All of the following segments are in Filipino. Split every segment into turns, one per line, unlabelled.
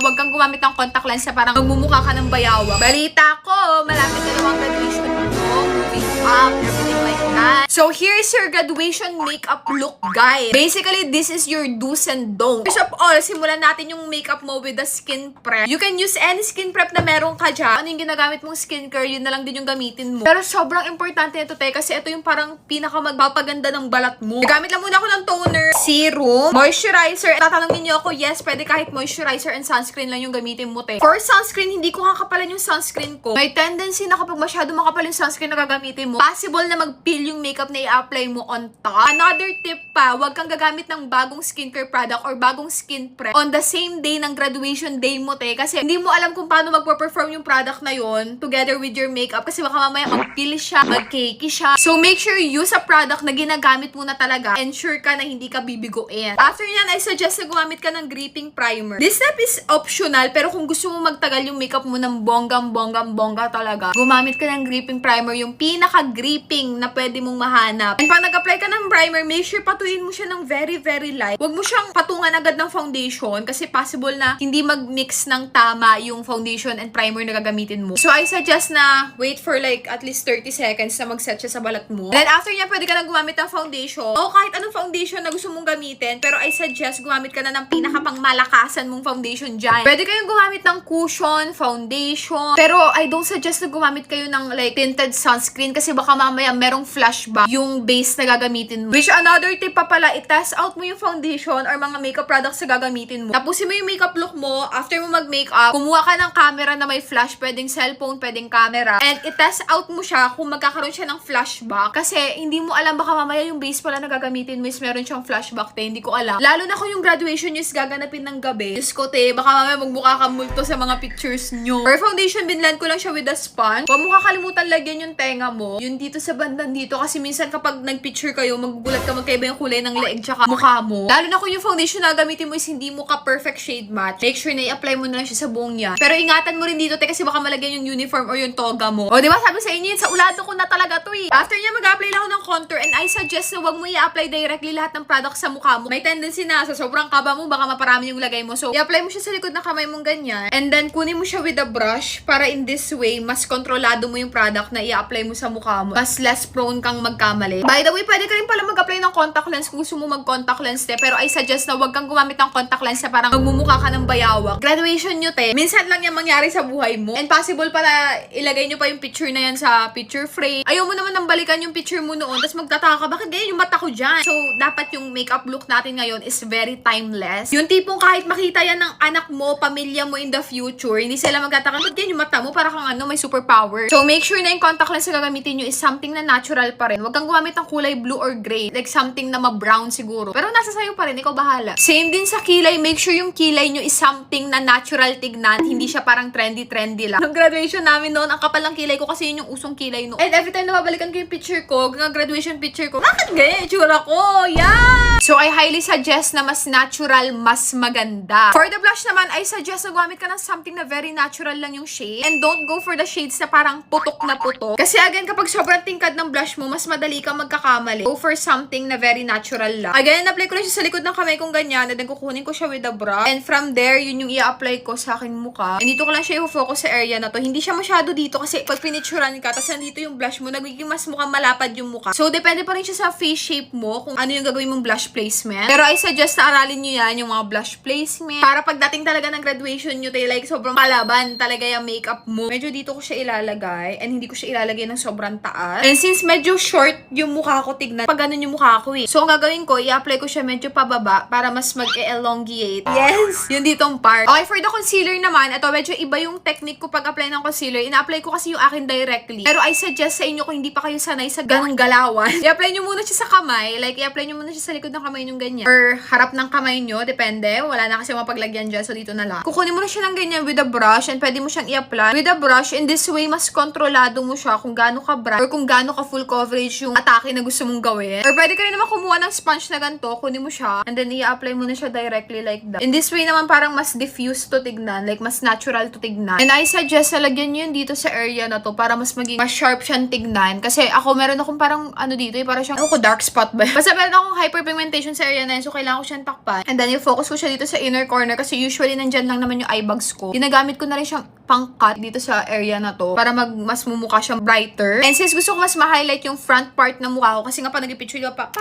Huwag kang gumamit ng contact lens na parang magmumukha ka ng bayawak. Balita ko, malapit na naman graduation mo. Moving up, everything like that. So, here's your graduation makeup look, guys. Basically, this is your do's and don'ts. First of all, simulan natin yung makeup mo with the skin prep. You can use any skin prep na meron ka dyan. Ano yung ginagamit mong skincare, yun na lang din yung gamitin mo. Pero sobrang importante ito, te, kasi ito yung parang pinaka magpapaganda ng balat mo. Gamit lang muna ako ng toner, serum, moisturizer. Tatanungin niyo ako, yes, pwede kahit moisturizer and sunscreen lang yung gamitin mo, te. For sunscreen, hindi ko kakapalan yung sunscreen ko. May tendency na kapag masyado makapal yung sunscreen na gagamitin mo, possible na mag-peel yung makeup na i-apply mo on top. Another tip pa, huwag kang gagamit ng bagong skincare product or bagong skin prep on the same day ng graduation day mo, te. Kasi hindi mo alam kung paano magpo-perform yung product na yon together with your makeup. Kasi baka mamaya mag-peel siya, mag-cakey siya. So, make sure you use a product na ginagamit mo na talaga. Ensure ka na hindi ka bibiguin. After yan, I suggest na gumamit ka ng gripping primer. This step is optional, pero kung gusto mo magtagal yung makeup mo ng bongga talaga, gumamit ka ng gripping primer, yung pinaka-gripping na pwede mong mahanap. And pag nag-apply ka ng primer, make sure patuin mo siya ng very light. Huwag mo siyang patungan agad ng foundation kasi possible na hindi mag-mix ng tama yung foundation and primer na gagamitin mo. So, I suggest na wait for like at least 30 seconds na mag-set siya sa balat mo. Then, after niya, pwede ka na gumamit ng foundation o kahit anong foundation na gusto mong gamitin, pero I suggest gumamit ka na ng pinaka-pangmalakasan mong foundation dyan. Pwede kayong gumamit ng cushion, foundation, pero I don't suggest na gumamit kayo ng like tinted sunscreen kasi baka mamaya merong flashback yung base na gagamitin mo. Which another tip pa pala, i-test out mo yung foundation or mga makeup products na gagamitin mo. Tapusin mo yung makeup look mo, after mo mag-makeup, kumuha ka ng camera na may flash, pwedeng cellphone, pwedeng camera, and i-test out mo siya kung magkakaroon siya ng flashback. Kasi hindi mo alam, baka mamaya yung base pala na gagamitin mo is meron siyang flashback, te, hindi ko alam. Lalo na kung yung graduation nyo is gaganapin ng gabi. Diyos ko, te, baka mamaya magmukha ka multo sa mga pictures nyo. For foundation, binlend ko lang siya with a sponge. Huwag mo kakalimutan lagyan yung tenga mo, yung dito sa bandang dito, kasi minsan kapag nag-picture kayo, magugulat ka magkaiba yung kulay ng leeg tsaka mukha mo. Lalo na kung yung foundation na gamitin mo is hindi mo ka perfect shade matte, make sure na i-apply mo na lang siya sa buong yan. Pero ingatan mo rin dito, te, kasi baka malagyan yung uniform or yung toga mo. O, di ba sabi sa inyo yun, sa ulado ko na talaga to eh. After niya, mag-apply lang ako ng contour and I suggest na wag mo i-apply directly lahat ng product sa mukha mo. May tendency na sa sobrang kaba mo, baka maparami yung lagay mo. So, i-apply mo siya sa likod ng kamay mong ganyan. And then, kunin mo siya with a brush para in this way, mas kontrolado mo yung product na i-apply mo sa mukha mo. Mas less prone kang magkamali. By the way, pwede ka rin pala mag-apply ng contact lens kung gusto mo mag-contact lens, te. Pero I suggest na wag kang gumamit ng contact lens na parang magmumukha ka ng bayawak. Graduation nyo, te. Minsan lang yan mangyari sa buhay mo. And possible pala ilagay nyo pa yung picture na yan sa picture frame. Ayaw mo naman nang balikan yung picture mo noon, tapos magtataka ka, bakit ganyan yung mata ko dyan? So, dapat yung makeup look natin ngayon is very timeless. Yung tipong kahit makita yan ng anak mo, pamilya mo in the future, hindi sila magtataka, bakit ganyan yung mata mo? Para kang ano, may superpower. So, make sure na yung contact lens na gagamitin nyo is something na natural pa rin. Huwag kang gumamit ng kulay blue or gray. Like something na ma-brown siguro. Pero nasa sayo pa rin, ikaw bahala. Same din sa kilay. Make sure yung kilay nyo is something na natural tignan. Hindi siya parang trendy lang. Nung graduation namin noon, ang kapal ng kilay ko kasi yun yung usong kilay noon. And every time na babalikan ko yung picture ko, yung graduation picture ko, bakit ganyan yung tsura ko? Yeah! So, I highly suggest na mas natural, mas maganda. For the blush naman, I suggest na gumamit ka ng something na very natural lang yung shade. And don't go for the shades na parang putok na putok. Kasi again, kapag sobrang tingkad ng blush mo, mas madali kang magkakamali. Go for something na very natural lang. Again, apply ko lang siya sa likod ng kamay kong ganyan. And then kukunin ko siya with a brush. And from there, yun yung i-apply ko sa aking mukha. And dito ko lang siya i-focus sa area na to. Hindi siya masyado dito kasi pag pinicturan ka, tapos nandito yung blush mo, nagiging mas mukhang malapad yung mukha. So, depende pa rin siya sa face shape mo kung ano yung gagawin mong blush placement. Pero I suggest na aralin nyo yan, yung mga blush placement. Para pagdating talaga ng graduation nyo, tayo like sobrang palaban talaga yung makeup mo. Medyo dito ko siya ilalagay. And hindi ko siya ilalagay ng sobrang taas. And since medyo short yung mukha ko, tignan, pag ganun yung mukha ko eh. So, ang gagawin ko, i-apply ko siya medyo pababa para mas mag-elongate. Yes! Yung ditong part. Okay, for the concealer naman, ito medyo iba yung technique ko pag apply ng concealer. Ina-apply ko kasi yung akin directly. Pero I suggest sa inyo kung hindi pa kayo sanay sa ganong galawan, i-apply nyo muna siya sa kamay. Like, i-apply nyo muna siya sa likod ng kamay nyo ganyan. Or harap ng kamay nyo, depende. Wala na kasi mapaglagyan dyan, so dito na lang. Kukunin mo na siya ng ganyan with a brush and pwede mo siyang i-apply with a brush. In this way, mas kontrolado mo siya kung gaano ka bright or kung gaano ka full coverage i-accomplish yung atake na gusto mong gawin. Or pwede ka rin naman kumuha ng sponge na ganito, kunin mo siya, and then i-apply mo na siya directly like that. In this way naman, parang mas diffuse to tignan, like mas natural to tignan. And I suggest na lagyan nyo yun dito sa area na to para mas maging mas sharp siyang tignan. Kasi ako, meron akong parang ano dito, parang siyang, dark spot ba? Basta meron akong hyperpigmentation sa area na yun, so kailangan ko siyang takpan. And then, i-focus ko siya dito sa inner corner kasi usually nandyan lang naman yung eye bags ko. Ginagamit ko na rin siyang pang-cut dito sa area na to para mas mumukha siyang brighter. And since gusto ko mas ma-highlight yung front part ng mukha ko kasi nga pa nag-picture ko pa,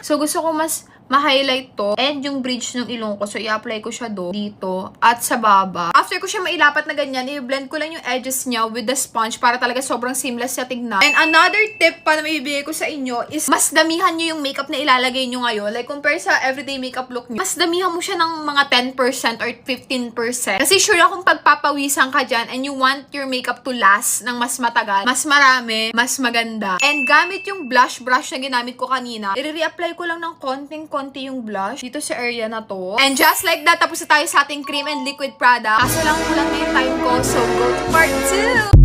so gusto ko mas ma-highlight to and yung bridge ng ilong ko. So, i-apply ko siya dito at sa baba. After ko siya mailapat na ganyan, i-blend ko lang yung edges niya with the sponge para talaga sobrang seamless siya tignan. And another tip pa na maibigay ko sa inyo is mas damihan nyo yung makeup na ilalagay nyo ngayon. Like, compare sa everyday makeup look nyo, mas damihan mo siya ng mga 10% or 15%. Kasi sure akong pagpapawisan ka dyan and you want your makeup to last ng mas matagal, mas marami, mas maganda. And gamit yung blush brush na ginamit ko kanina, i-reapply ko lang ng konti yung blush dito sa area na to. And just like that, tapos na tayo sa ating cream and liquid product. Kaso lang kulang na yung time ko, so go to part 2!